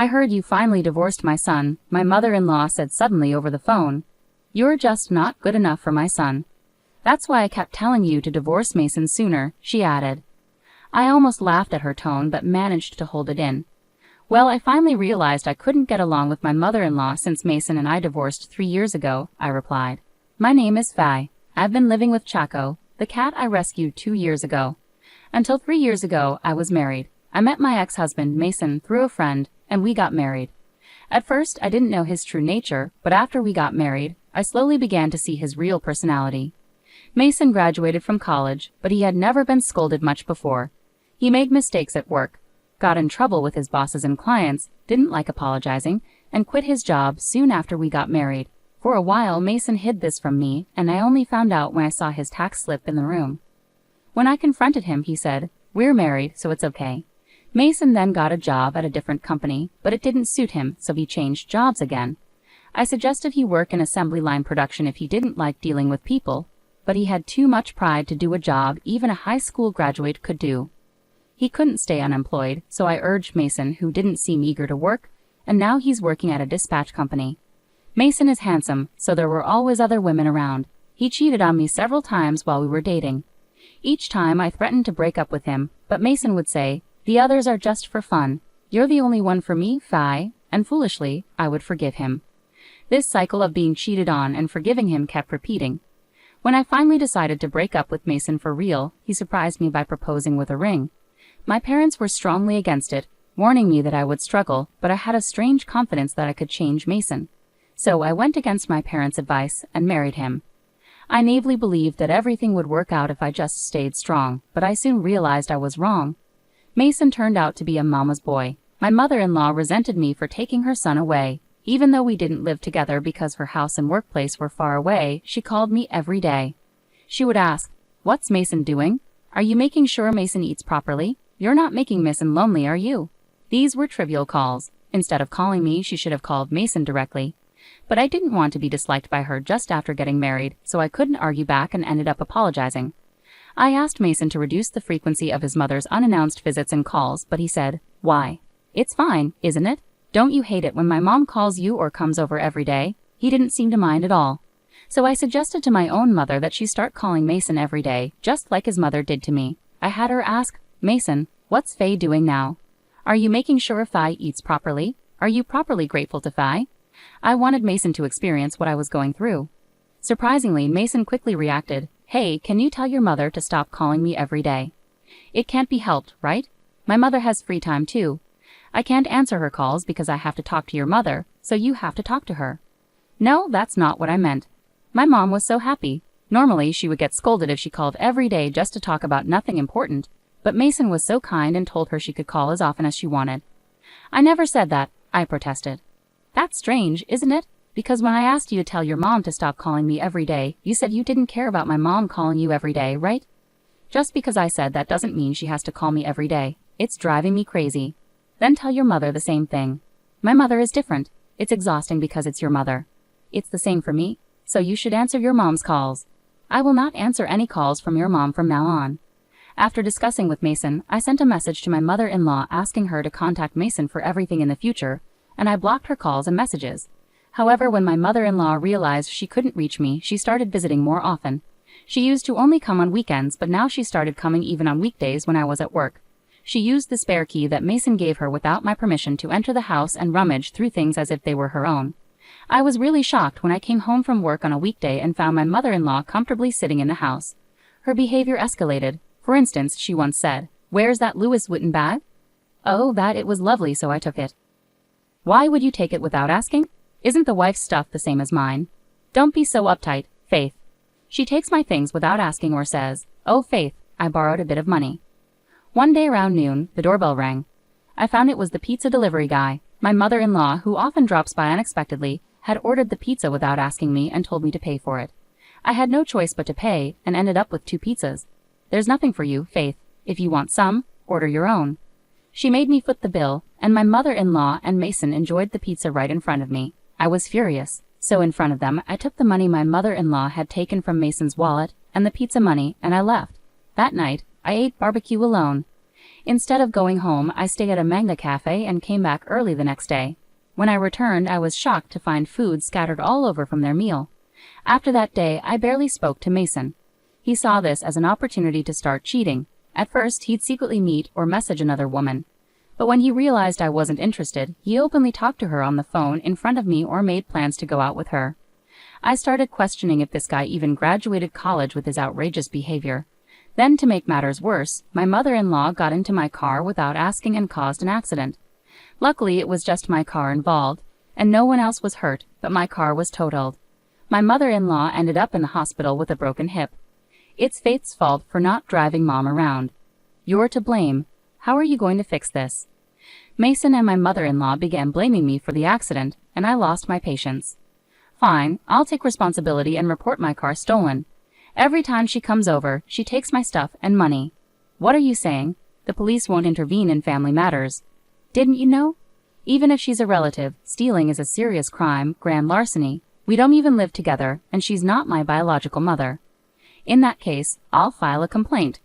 "I heard you finally divorced my son," my mother-in-law said suddenly over the phone. "You're just not good enough for my son. That's why I kept telling you to divorce Mason sooner," she added. I almost laughed at her tone but managed to hold it in. "Well, I finally realized I couldn't get along with my mother-in-law since Mason and I divorced 3 years ago," I replied. "My name is Faye. I've been living with Chaco, the cat I rescued 2 years ago. Until 3 years ago, I was married. I met my ex-husband, Mason, through a friend, and we got married. At first, I didn't know his true nature, but after we got married, I slowly began to see his real personality. Mason graduated from college, but he had never been scolded much before. He made mistakes at work, got in trouble with his bosses and clients, didn't like apologizing, and quit his job soon after we got married. For a while, Mason hid this from me, and I only found out when I saw his tax slip in the room. When I confronted him, he said, "We're married, so it's okay." Mason then got a job at a different company, but it didn't suit him, so he changed jobs again. I suggested he work in assembly line production if he didn't like dealing with people, but he had too much pride to do a job even a high school graduate could do. He couldn't stay unemployed, so I urged Mason, who didn't seem eager to work, and now he's working at a dispatch company. Mason is handsome, so there were always other women around. He cheated on me several times while we were dating. Each time I threatened to break up with him, but Mason would say, "The others are just for fun. You're the only one for me, Faye," and foolishly, I would forgive him. This cycle of being cheated on and forgiving him kept repeating. When I finally decided to break up with Mason for real, he surprised me by proposing with a ring. My parents were strongly against it, warning me that I would struggle, but I had a strange confidence that I could change Mason. So I went against my parents' advice and married him. I naively believed that everything would work out if I just stayed strong, but I soon realized I was wrong. Mason turned out to be a mama's boy. My mother-in-law resented me for taking her son away. Even though we didn't live together because her house and workplace were far away, she called me every day. She would ask, "What's Mason doing? Are you making sure Mason eats properly? You're not making Mason lonely, are you?" These were trivial calls. Instead of calling me, she should have called Mason directly. But I didn't want to be disliked by her just after getting married, so I couldn't argue back and ended up apologizing. I asked Mason to reduce the frequency of his mother's unannounced visits and calls, but he said, "Why? It's fine, isn't it? Don't you hate it when my mom calls you or comes over every day?" He didn't seem to mind at all. So I suggested to my own mother that she start calling Mason every day, just like his mother did to me. I had her ask, "Mason, what's Faye doing now? Are you making sure Faye eats properly? Are you properly grateful to Faye?" I wanted Mason to experience what I was going through. Surprisingly, Mason quickly reacted, "Hey, can you tell your mother to stop calling me every day? It can't be helped, right? My mother has free time too. I can't answer her calls because I have to talk to your mother, so you have to talk to her." No, that's not what I meant. My mom was so happy. Normally, she would get scolded if she called every day just to talk about nothing important, but Mason was so kind and told her she could call as often as she wanted. "I never said that," I protested. "That's strange, isn't it? Because when I asked you to tell your mom to stop calling me every day, you said you didn't care about my mom calling you every day, right?" "Just because I said that doesn't mean she has to call me every day. It's driving me crazy." "Then tell your mother the same thing." "My mother is different. It's exhausting because it's your mother." "It's the same for me, so you should answer your mom's calls." "I will not answer any calls from your mom from now on." After discussing with Mason, I sent a message to my mother-in-law asking her to contact Mason for everything in the future, and I blocked her calls and messages. However, when my mother-in-law realized she couldn't reach me, she started visiting more often. She used to only come on weekends, but now she started coming even on weekdays when I was at work. She used the spare key that Mason gave her without my permission to enter the house and rummage through things as if they were her own. I was really shocked when I came home from work on a weekday and found my mother-in-law comfortably sitting in the house. Her behavior escalated. For instance, she once said, "Where's that Louis Vuitton bag?" "Oh, that it was lovely, so I took it." "Why would you take it without asking? Isn't the wife's stuff the same as mine?" "Don't be so uptight, Faith." She takes my things without asking or says, "Oh, Faith, I borrowed a bit of money." One day around noon, the doorbell rang. I found it was the pizza delivery guy. My mother-in-law, who often drops by unexpectedly, had ordered the pizza without asking me and told me to pay for it. I had no choice but to pay and ended up with 2 pizzas. "There's nothing for you, Faith. If you want some, order your own." She made me foot the bill, and my mother-in-law and Mason enjoyed the pizza right in front of me. I was furious, so in front of them, I took the money my mother-in-law had taken from Mason's wallet and the pizza money, and I left. That night, I ate barbecue alone. Instead of going home, I stayed at a manga cafe and came back early the next day. When I returned, I was shocked to find food scattered all over from their meal. After that day, I barely spoke to Mason. He saw this as an opportunity to start cheating. At first, he'd secretly meet or message another woman. But when he realized I wasn't interested, he openly talked to her on the phone in front of me or made plans to go out with her. I started questioning if this guy even graduated college with his outrageous behavior. Then, to make matters worse, my mother-in-law got into my car without asking and caused an accident. Luckily, it was just my car involved, and no one else was hurt, but my car was totaled. My mother-in-law ended up in the hospital with a broken hip. It's Faith's fault for not driving Mom around. You're to blame. How are you going to fix this? Mason and my mother-in-law began blaming me for the accident, and I lost my patience. Fine, I'll take responsibility and report my car stolen. Every time she comes over, she takes my stuff and money. What are you saying? The police won't intervene in family matters. Didn't you know? Even if she's a relative, stealing is a serious crime, grand larceny. We don't even live together, and she's not my biological mother. In that case, I'll file a complaint.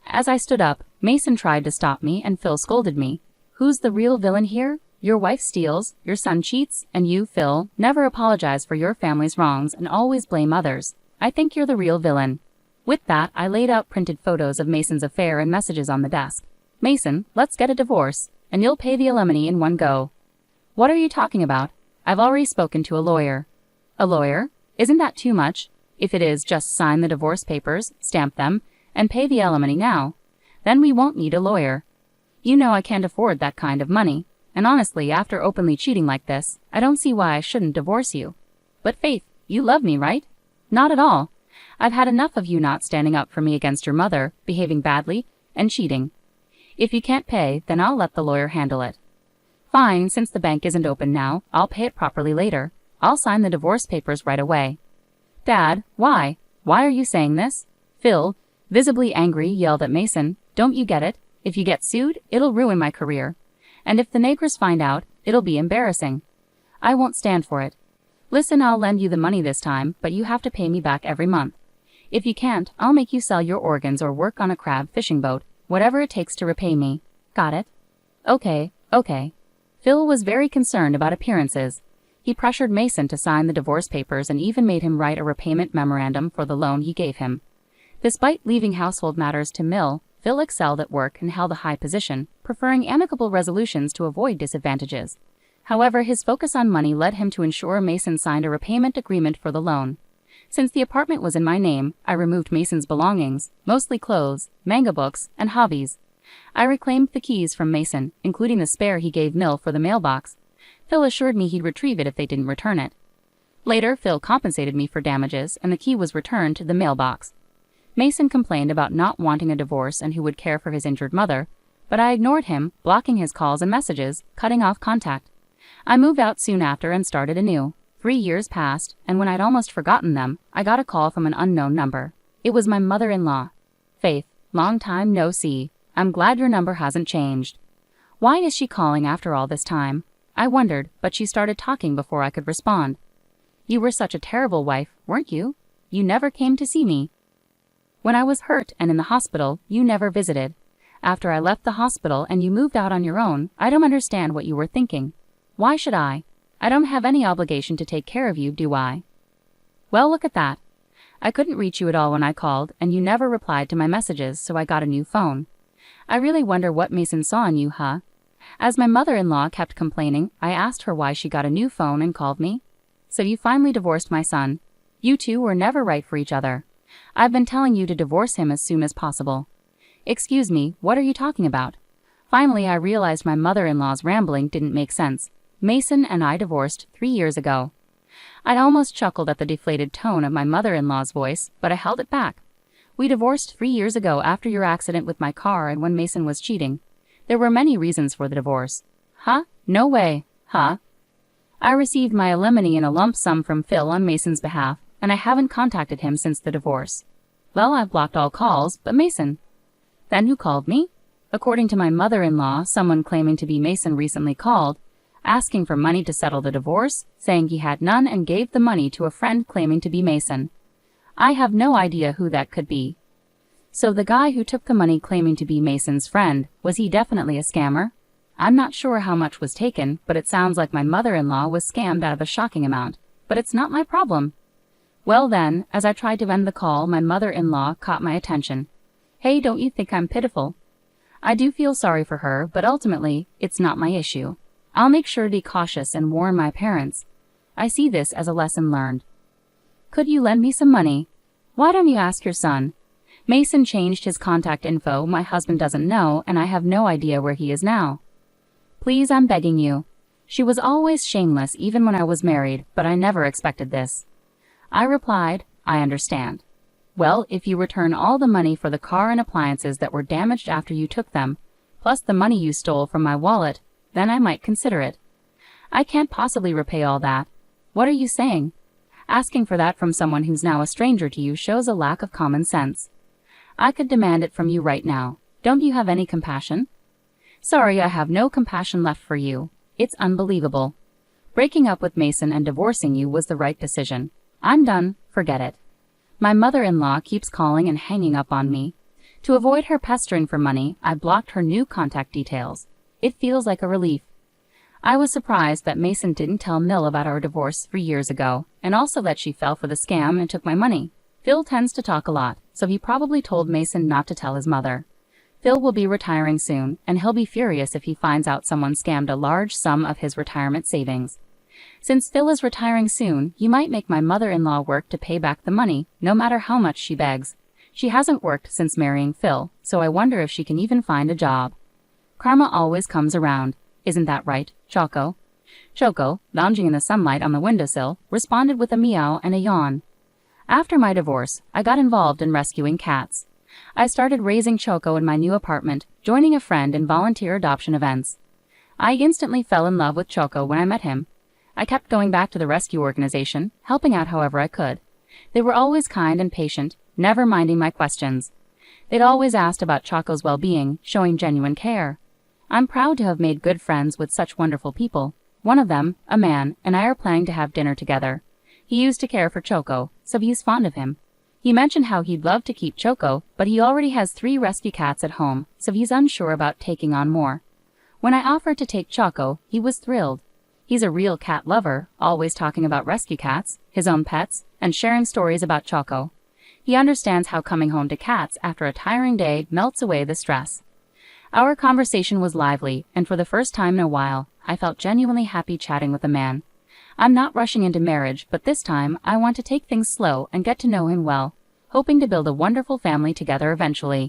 As I stood up, Mason tried to stop me and Phil scolded me. Who's the real villain here? Your wife steals, your son cheats, and you, Phil, never apologize for your family's wrongs and always blame others. I think you're the real villain. With that, I laid out printed photos of Mason's affair and messages on the desk. Mason, let's get a divorce, and you'll pay the alimony in one go. What are you talking about? I've already spoken to a lawyer. A lawyer? Isn't that too much? If it is, just sign the divorce papers, stamp them, and pay the alimony now. Then we won't need a lawyer. You know I can't afford that kind of money, and honestly, after openly cheating like this, I don't see why I shouldn't divorce you. But Faith, you love me, right? Not at all. I've had enough of you not standing up for me against your mother, behaving badly, and cheating. If you can't pay, then I'll let the lawyer handle it. Fine, since the bank isn't open now, I'll pay it properly later. I'll sign the divorce papers right away. Dad, why? Why are you saying this? Phil, visibly angry, yelled at Mason. Don't you get it? If you get sued, it'll ruin my career. And if the neighbors find out, it'll be embarrassing. I won't stand for it. Listen, I'll lend you the money this time, but you have to pay me back every month. If you can't, I'll make you sell your organs or work on a crab fishing boat, whatever it takes to repay me. Got it? Okay. Phil was very concerned about appearances. He pressured Mason to sign the divorce papers and even made him write a repayment memorandum for the loan he gave him. Despite leaving household matters to Mill, Phil excelled at work and held a high position, preferring amicable resolutions to avoid disadvantages. However, his focus on money led him to ensure Mason signed a repayment agreement for the loan. Since the apartment was in my name, I removed Mason's belongings, mostly clothes, manga books, and hobbies. I reclaimed the keys from Mason, including the spare he gave Mill for the mailbox. Phil assured me he'd retrieve it if they didn't return it. Later, Phil compensated me for damages, and the key was returned to the mailbox. Mason complained about not wanting a divorce and who would care for his injured mother, but I ignored him, blocking his calls and messages, cutting off contact. I moved out soon after and started anew. 3 years passed, and when I'd almost forgotten them, I got a call from an unknown number. It was my mother-in-law. Faith, long time no see. I'm glad your number hasn't changed. Why is she calling after all this time? I wondered, but she started talking before I could respond. You were such a terrible wife, weren't you? You never came to see me. When I was hurt and in the hospital, you never visited. After I left the hospital and you moved out on your own, I don't understand what you were thinking. Why should I? I don't have any obligation to take care of you, do I? Well, look at that. I couldn't reach you at all when I called, and you never replied to my messages, so I got a new phone. I really wonder what Mason saw in you, huh? As my mother-in-law kept complaining, I asked her why she got a new phone and called me. So you finally divorced my son. You two were never right for each other. I've been telling you to divorce him as soon as possible. Excuse me, what are you talking about? Finally, I realized my mother-in-law's rambling didn't make sense. Mason and I divorced 3 years ago. I'd almost chuckled at the deflated tone of my mother-in-law's voice, but I held it back. We divorced 3 years ago after your accident with my car and when Mason was cheating. There were many reasons for the divorce. Huh? No way. Huh? I received my alimony in a lump sum from Phil on Mason's behalf, and I haven't contacted him since the divorce. Well, I've blocked all calls, but Mason. Then who called me? According to my mother-in-law, someone claiming to be Mason recently called, asking for money to settle the divorce, saying he had none and gave the money to a friend claiming to be Mason. I have no idea who that could be. So the guy who took the money claiming to be Mason's friend, was he definitely a scammer? I'm not sure how much was taken, but it sounds like my mother-in-law was scammed out of a shocking amount. But it's not my problem. Well then, as I tried to end the call, my mother-in-law caught my attention. Hey, don't you think I'm pitiful? I do feel sorry for her, but ultimately, it's not my issue. I'll make sure to be cautious and warn my parents. I see this as a lesson learned. Could you lend me some money? Why don't you ask your son? Mason changed his contact info. My husband doesn't know, and I have no idea where he is now. Please, I'm begging you. She was always shameless even when I was married, but I never expected this. I replied, I understand. Well, if you return all the money for the car and appliances that were damaged after you took them, plus the money you stole from my wallet, then I might consider it. I can't possibly repay all that. What are you saying? Asking for that from someone who's now a stranger to you shows a lack of common sense. I could demand it from you right now. Don't you have any compassion? Sorry, I have no compassion left for you. It's unbelievable. Breaking up with Mason and divorcing you was the right decision. I'm done, forget it. My mother-in-law keeps calling and hanging up on me. To avoid her pestering for money, I blocked her new contact details. It feels like a relief. I was surprised that Mason didn't tell Mill about our divorce 3 years ago, and also that she fell for the scam and took my money. Phil tends to talk a lot, so he probably told Mason not to tell his mother. Phil will be retiring soon, and he'll be furious if he finds out someone scammed a large sum of his retirement savings. Since Phil is retiring soon, you might make my mother-in-law work to pay back the money, no matter how much she begs. She hasn't worked since marrying Phil, so I wonder if she can even find a job. Karma always comes around. Isn't that right, Choco? Choco, lounging in the sunlight on the windowsill, responded with a meow and a yawn. After my divorce, I got involved in rescuing cats. I started raising Choco in my new apartment, joining a friend in volunteer adoption events. I instantly fell in love with Choco when I met him. I kept going back to the rescue organization, helping out however I could. They were always kind and patient, never minding my questions. They'd always asked about Choco's well-being, showing genuine care. I'm proud to have made good friends with such wonderful people. One of them, a man, and I are planning to have dinner together. He used to care for Choco, so he's fond of him. He mentioned how he'd love to keep Choco, but he already has 3 rescue cats at home, so he's unsure about taking on more. When I offered to take Choco, he was thrilled. He's a real cat lover, always talking about rescue cats, his own pets, and sharing stories about Choco. He understands how coming home to cats after a tiring day melts away the stress. Our conversation was lively, and for the first time in a while, I felt genuinely happy chatting with a man. I'm not rushing into marriage, but this time I want to take things slow and get to know him well, hoping to build a wonderful family together eventually.